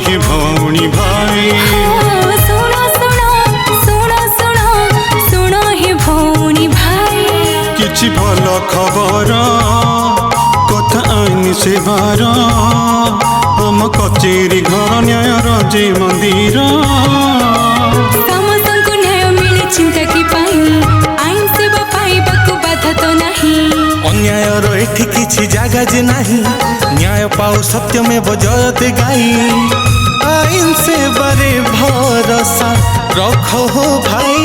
हे भौणी भाई सुन सुन सुन सुन सुन हे भौणी भाई किछि भल खबर कथा आईन सेवार आम कचेरी घर न्याय जे मंदिर समस्तଙ୍କୁ न्याय मिले चिंता की पाई आईन सेवा पाइबाकू बाधा तो नहीं अन्यायर एठी किछि जागा जे नाही न्याय पाओ सत्य में जयते गाई आईन सेवारे भरोसा रखो हो भाई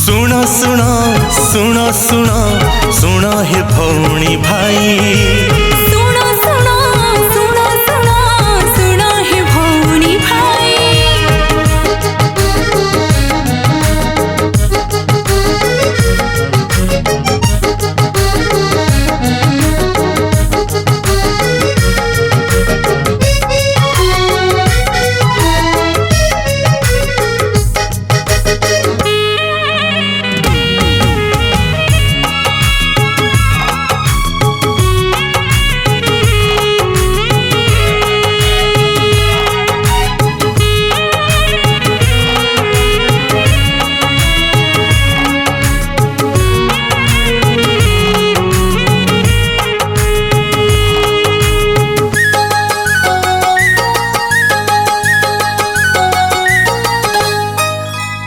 सुन सुन सुन सुन सुन हे भौणी भाई सुन सुन सुन सुन सुन हे भौणी भाई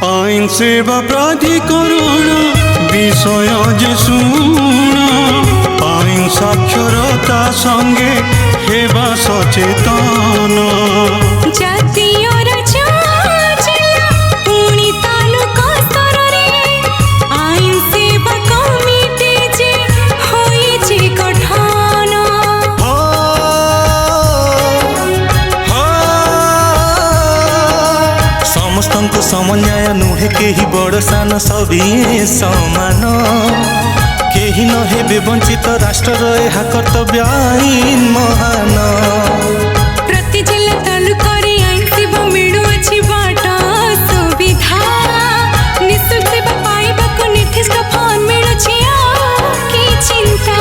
आईन सेवा प्राधिकरण विषय जे शुण आईन साक्षरता संगे हेबा सचेतन जातीय जिला पुणी तालुका स्तରରେ आईन सेवा कमिटी जे होइछि गठन समस्तଙ୍କୁ समन्याय नुहे केही बड़ सान सभी समान केही न हेबे वंचित राष्ट्र ଏହା कर्तव्य आईन महान प्रति जिला तालुकारे आईन सेवा मिलुअछि बाटा सुविधा निःशुल्क सेवा पाइबाकू निर्दिष्ट फॉर्म मिलुछि की चिंता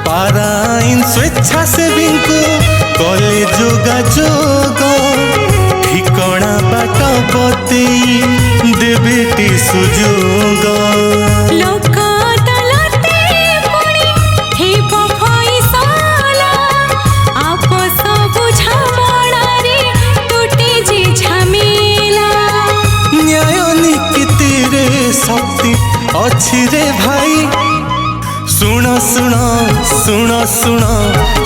पारा आईन स्वेच्छासेवी को कले जोगाजोग ठिकଣା बाट बते देबेटी सुजोग लोक अदालते पुणी हेबो फैसला आपस बुझामणारे टूटे जे झमेला न्याय नीति रे शक्ति अछि रे भाई सुन सुन सुन सुन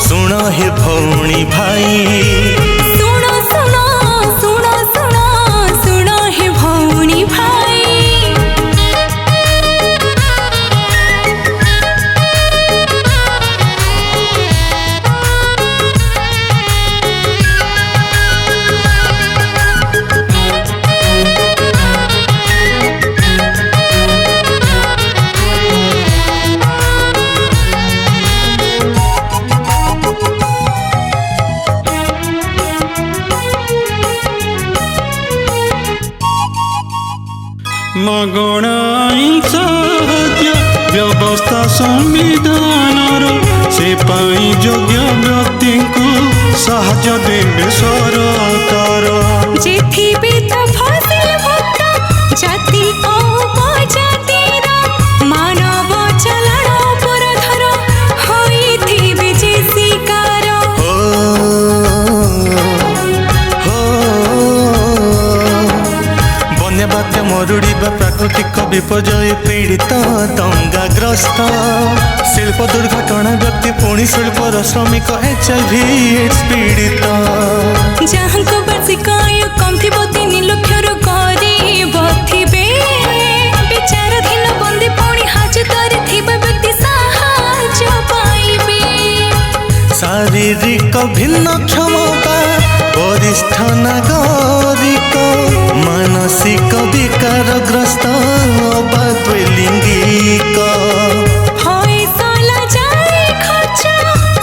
सुन हे भौणी भाई सुन सुन सुन सुन सुन हे भौणी भाई मगणा आईन साहाय्य व्यवस्था संविधान से पाई योग्य व्यक्ति को साहाय्य देवे सरकार जेथि भी तो फसिल भुक्त जाति ओ उपजातिर मानव चलन अपराधर होइथिबे जे शिकार बन्या बात्या मरुड़ी प्राकृतिक विपर्यय पीड़ित दंगाग्रस्त शिल्प दुर्घटना व्यक्ति पुणी शिल्पर श्रमिक HIV एड्स पीड़ित जहाँ को वार्षिक आय कम थी 3 लक्षर गरीब थिबे विचाराधीन बंदी पुणी हाजत थिबा व्यक्ति साहाय्य पाइबे शारीरिक भिन्न क्षमता वरिष्ठ नागरिक मानसिक विकारग्रस्त अबाध्वलिंगिक फैसला जारी खर्च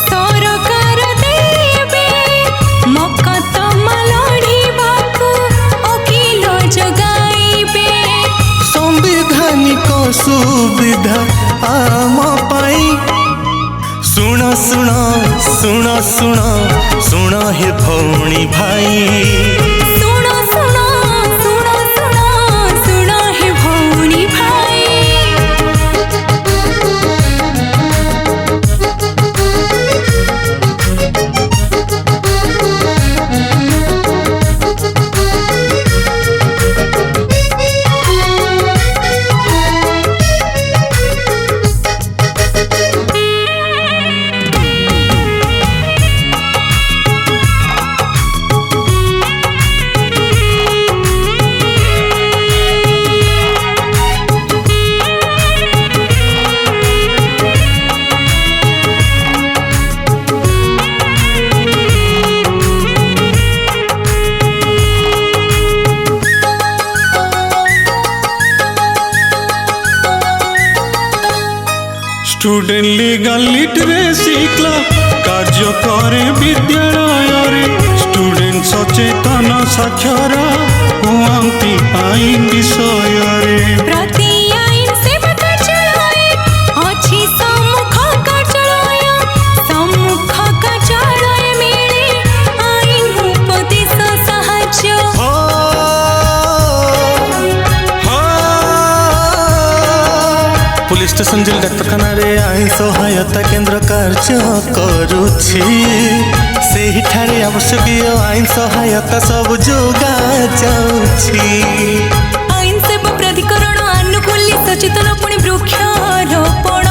सरकार देबे मकद्दमा लढिबाकू वकील जगाइबे संवैधानिक सुविधा आम पाई सुन सुन सुन सुन सुन हे भौणी भाई सुन सुन सुन सुन सुन हे भौणी भाई स्टूडेंट लीगल लिटरेसी क्लब कार्य करे विद्यालय स्टूडेंट सचेतन साक्षर हुआंती आईन विषय प्रति आईन सेवा कार्यालय अछि सम्मुख कार्यालय मिले आईन उपदेश साहाय्य पुलिस स्टेशन जेल डाक्तखाना रे आईन सहायता केंद्र कार्य करुछि सेहिठारे आवश्यक आईन सहायता सब जोगा जाउछि आईन सेवा प्राधिकरण अनुकूल्य सचेतन पुणी वृक्षारोपण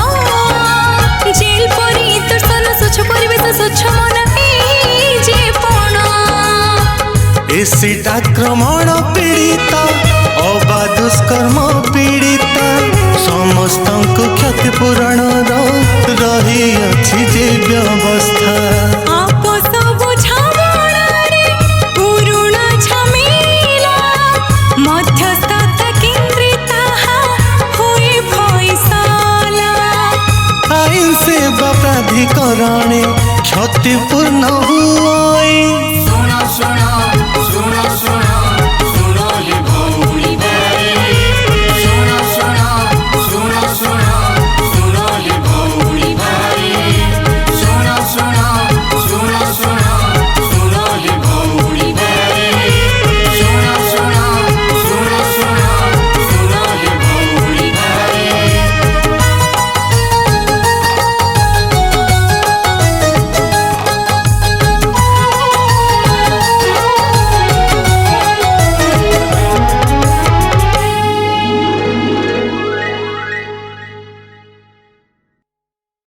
जेल परिदर्शन स्वच्छ परिवेश स्वच्छ मन जेपण एसिड आक्रमण